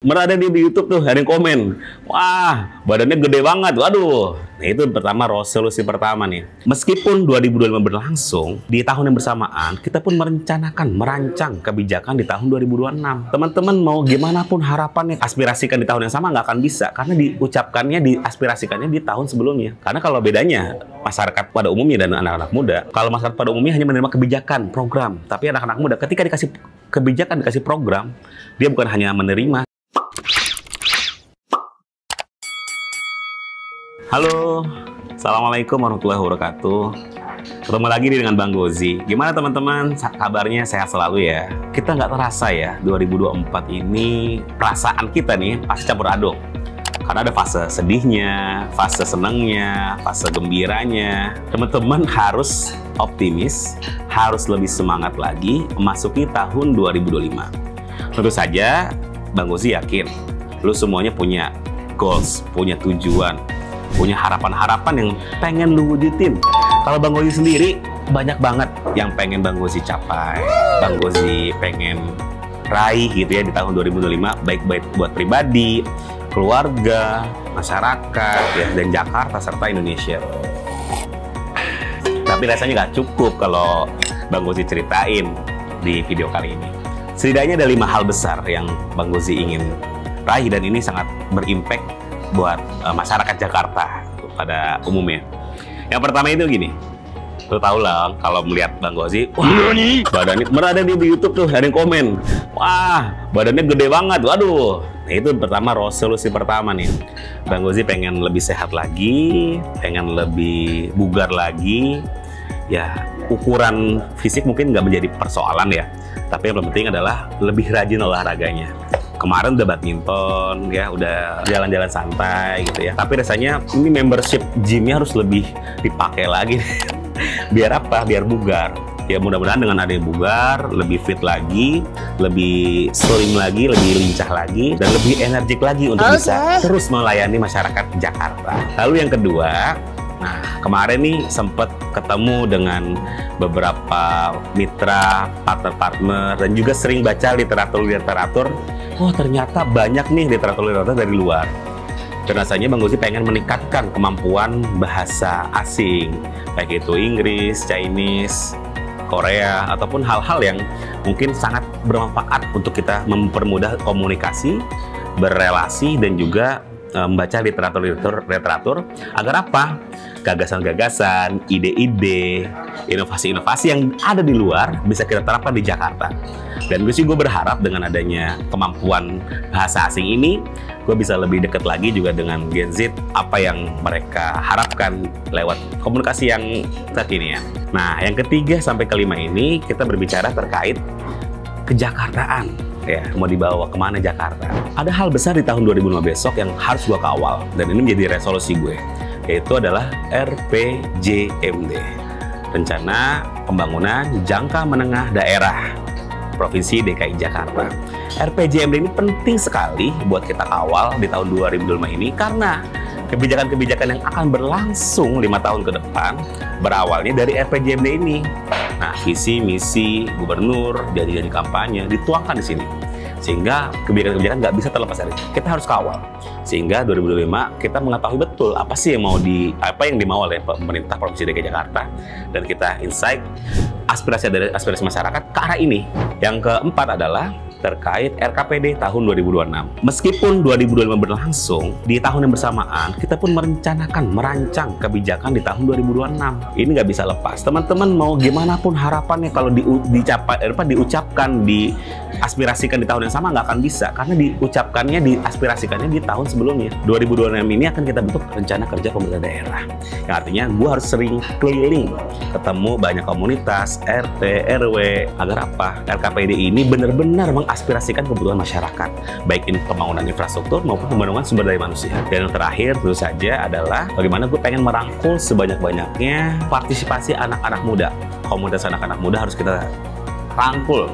Ada di YouTube tuh, ada yang komen, wah badannya gede banget, waduh. Nah itu pertama, resolusi pertama nih. Meskipun 2025 berlangsung, di tahun yang bersamaan kita pun merancang kebijakan di tahun 2026. Teman-teman mau gimana pun harapannya, aspirasikan di tahun yang sama nggak akan bisa, karena diucapkannya, diaspirasikannya di tahun sebelumnya. Karena kalau bedanya masyarakat pada umumnya dan anak-anak muda, kalau masyarakat pada umumnya hanya menerima kebijakan, program, tapi anak-anak muda ketika dikasih kebijakan, dikasih program, dia bukan hanya menerima. Halo, Assalamualaikum warahmatullahi wabarakatuh. Ketemu lagi dengan Bang Gozi. Gimana teman-teman? Kabarnya sehat selalu ya? Kita nggak terasa ya, 2024 ini perasaan kita nih pasti campur aduk. Karena ada fase sedihnya, fase senangnya, fase gembiranya. Teman-teman harus optimis, harus lebih semangat lagi memasuki tahun 2025. Tentu saja, Bang Gozi yakin, lu semuanya punya goals, punya tujuan, punya harapan-harapan yang pengen lu wujudin. Kalau Bang Gozi sendiri, banyak banget yang pengen Bang Gozi capai. Bang Gozi pengen raih gitu ya di tahun 2025, baik-baik buat pribadi, keluarga, masyarakat, ya, dan Jakarta serta Indonesia. Tapi rasanya nggak cukup kalau Bang Gozi ceritain di video kali ini. Setidaknya ada 5 hal besar yang Bang Gozi ingin raih, dan ini sangat berimpact buat masyarakat Jakarta pada umumnya. Yang pertama itu gini, lo tau lah kalau melihat Bang Gozi, wah badannya, ada di YouTube tuh, ada yang komen, wah badannya gede banget, waduh. Nah itu pertama, resolusi pertama nih, Bang Gozi pengen lebih sehat lagi, pengen lebih bugar lagi. Ya ukuran fisik mungkin nggak menjadi persoalan ya, tapi yang penting adalah lebih rajin olahraganya. Kemarin udah badminton, ya udah jalan-jalan santai gitu ya. Tapi rasanya ini membership gymnya harus lebih dipakai lagi. Biar apa? Biar bugar. Ya mudah-mudahan dengan adanya bugar, lebih fit lagi, lebih slim lagi, lebih lincah lagi, dan lebih energik lagi untuk bisa terus melayani masyarakat Jakarta. Lalu yang kedua, nah kemarin nih sempet ketemu dengan beberapa mitra, partner-partner, dan juga sering baca literatur-literatur. Oh ternyata banyak nih literatur-literatur dari luar. Dan rasanya Bang Gozi pengen meningkatkan kemampuan bahasa asing, baik itu Inggris, Chinese, Korea, ataupun hal-hal yang mungkin sangat bermanfaat untuk kita mempermudah komunikasi, berrelasi, dan juga membaca literatur agar apa? Gagasan-gagasan, ide-ide, inovasi-inovasi yang ada di luar bisa kita terapkan di Jakarta. Dan gue berharap dengan adanya kemampuan bahasa asing ini, gue bisa lebih dekat lagi juga dengan Gen Z, apa yang mereka harapkan lewat komunikasi yang terkini ya. Nah, yang ketiga sampai kelima ini kita berbicara terkait kejakartaan. Ya, mau dibawa kemana Jakarta? Ada hal besar di tahun 2005 besok yang harus gue kawal, dan ini menjadi resolusi gue, yaitu adalah RPJMD, Rencana Pembangunan Jangka Menengah Daerah Provinsi DKI Jakarta. RPJMD ini penting sekali buat kita kawal di tahun 2025 ini, karena kebijakan-kebijakan yang akan berlangsung 5 tahun ke depan berawalnya dari RPJMD ini. Nah, visi, misi, gubernur, janji-janji kampanye dituangkan di sini. Sehingga kebijakan-kebijakan nggak bisa terlepas dari itu. Kita harus kawal. Sehingga 2025 kita mengetahui betul apa sih yang dimau oleh pemerintah Provinsi DKI Jakarta, dan kita insight aspirasi dari aspirasi masyarakat ke arah ini. Yang keempat adalah terkait RKPD tahun 2026. Meskipun 2025 berlangsung, di tahun yang bersamaan kita pun merancang kebijakan di tahun 2026. Ini nggak bisa lepas. Teman-teman mau gimana pun harapannya, kalau diucapkan, diaspirasikan di tahun yang sama nggak akan bisa, karena diucapkannya, diaspirasikannya di tahun sebelumnya. 2026 ini akan kita bentuk rencana kerja pemerintah daerah, yang artinya gue harus sering keliling, ketemu banyak komunitas, RT, RW, agar apa? RKPD ini benar-benar mengaspirasikan kebutuhan masyarakat, baik pembangunan infrastruktur maupun pembangunan sumber daya manusia. Dan yang terakhir tentu saja adalah bagaimana gue pengen merangkul sebanyak-banyaknya partisipasi anak-anak muda. Komunitas anak-anak muda harus kita rangkul.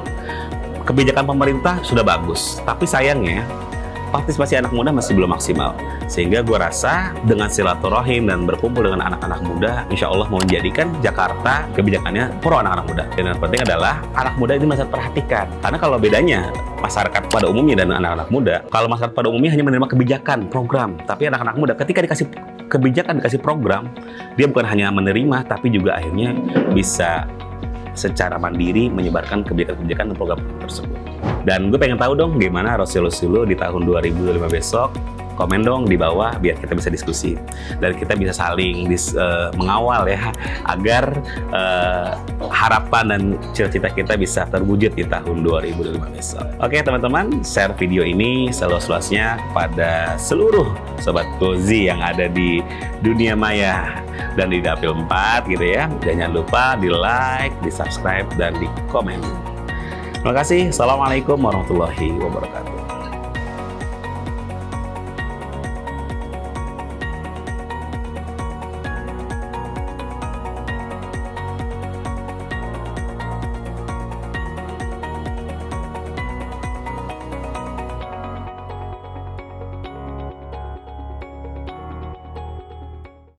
Kebijakan pemerintah sudah bagus, tapi sayangnya partisipasi anak muda masih belum maksimal. Sehingga gue rasa dengan silaturahim dan berkumpul dengan anak-anak muda, insya Allah mau menjadikan Jakarta kebijakannya pro anak-anak muda. Dan yang penting adalah anak muda ini masih perhatikan. Karena kalau bedanya masyarakat pada umumnya dan anak-anak muda, kalau masyarakat pada umumnya hanya menerima kebijakan, program. Tapi anak-anak muda ketika dikasih kebijakan, dikasih program, dia bukan hanya menerima, tapi juga akhirnya bisa secara mandiri menyebarkan kebijakan-kebijakan dan program tersebut. Dan gue pengen tahu dong gimana resolusi lo di tahun 2025 besok. Komen dong di bawah biar kita bisa diskusi dan kita bisa saling mengawal ya agar harapan dan cita-cita kita bisa terwujud di tahun 2025 besok. Oke teman-teman, share video ini seluas-luasnya kepada seluruh sobat Cozy yang ada di dunia maya dan di Dapil 4 gitu ya. Dan jangan lupa di like, di subscribe, dan di komen. Terima kasih. Assalamualaikum warahmatullahi wabarakatuh.